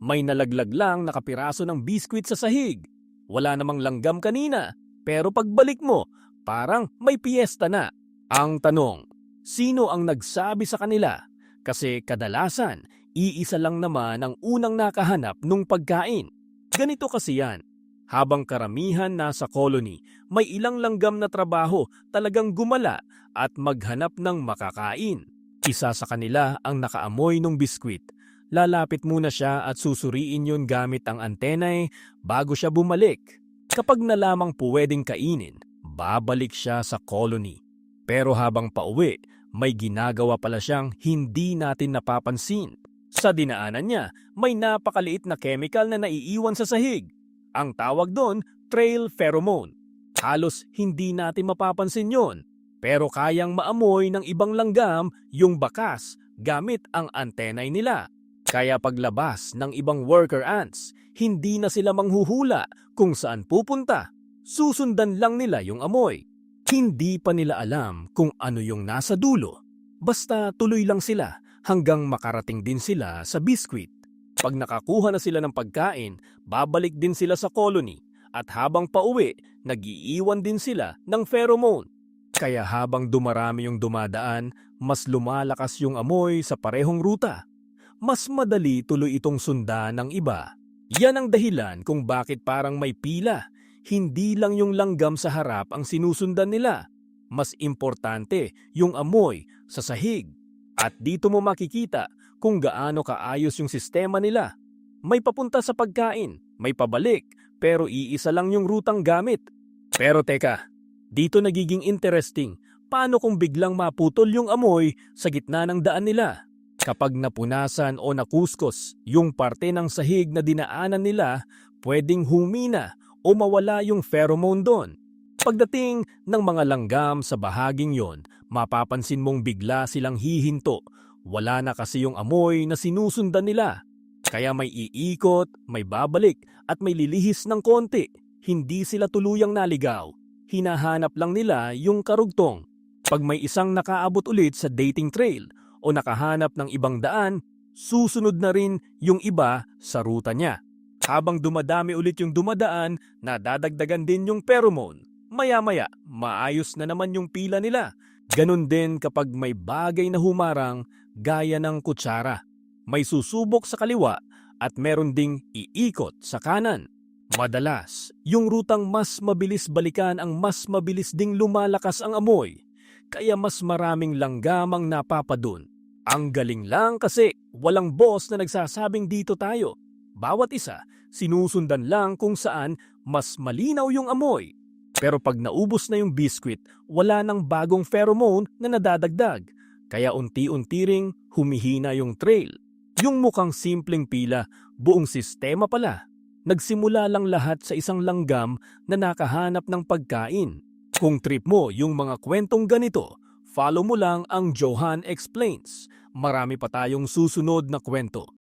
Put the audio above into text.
May nalaglag lang na kapiraso ng biskwit sa sahig. Wala namang langgam kanina, pero pagbalik mo, parang may piyesta na. Ang tanong, sino ang nagsabi sa kanila? Kasi kadalasan, iisa lang naman ang unang nakahanap nung pagkain. Ganito kasi yan. Habang karamihan nasa colony, may ilang langgam na trabaho talagang gumala at maghanap ng makakain. Isa sa kanila ang nakaamoy ng biskwit. Lalapit muna siya at susuriin yun gamit ang antennae bago siya bumalik. Kapag nalamang pwedeng kainin, babalik siya sa colony. Pero habang pauwi, may ginagawa pala siyang hindi natin napapansin. Sa dinaanan niya, may napakaliit na chemical na naiiwan sa sahig. Ang tawag doon, trail pheromone. Halos hindi natin mapapansin yon. Pero kayang maamoy ng ibang langgam yung bakas gamit ang antennae nila. Kaya paglabas ng ibang worker ants, hindi na sila manghuhula kung saan pupunta. Susundan lang nila yung amoy. Hindi pa nila alam kung ano yung nasa dulo. Basta tuloy lang sila hanggang makarating din sila sa biskwit. Pag nakakuha na sila ng pagkain, babalik din sila sa colony. At habang pauwi, nag-iiwan din sila ng pheromone. Kaya habang dumarami yung dumadaan, mas lumalakas yung amoy sa parehong ruta. Mas madali tuloy itong sundan ng iba. Yan ang dahilan kung bakit parang may pila. Hindi lang yung langgam sa harap ang sinusundan nila. Mas importante yung amoy sa sahig. At dito mo makikita kung gaano kaayos yung sistema nila. May papunta sa pagkain, may pabalik, pero iisa lang yung rutang gamit. Pero teka, dito nagiging interesting. Paano kung biglang maputol yung amoy sa gitna ng daan nila? Kapag napunasan o nakuskos yung parte ng sahig na dinaanan nila, pwedeng humina o mawala yung pheromone doon. Pagdating ng mga langgam sa bahaging yon, mapapansin mong bigla silang hihinto. Wala na kasi yung amoy na sinusundan nila. Kaya may iikot, may babalik at may lilihis ng konti. Hindi sila tuluyang naligaw. Hinahanap lang nila yung karugtong. Pag may isang nakaabot ulit sa dating trail o nakahanap ng ibang daan, susunod na rin yung iba sa ruta niya. Habang dumadami ulit yung dumadaan, nadadagdagan din yung pheromone. Maya-maya, maayos na naman yung pila nila. Ganon din kapag may bagay na humarang gaya ng kutsara. May susubok sa kaliwa at meron ding iikot sa kanan. Madalas, yung rutang mas mabilis balikan ang mas mabilis ding lumalakas ang amoy. Kaya mas maraming langgam ang napapadun. Ang galing lang kasi walang boss na nagsasabing dito tayo. Bawat isa, sinusundan lang kung saan mas malinaw yung amoy. Pero pag naubos na yung biskwit, wala nang bagong pheromone na nadadagdag. Kaya unti-unti ring humihina yung trail. Yung mukhang simpleng pila, buong sistema pala. Nagsimula lang lahat sa isang langgam na nakahanap ng pagkain. Kung trip mo yung mga kwentong ganito, follow mo lang ang Johan Explains. Marami pa tayong susunod na kwento.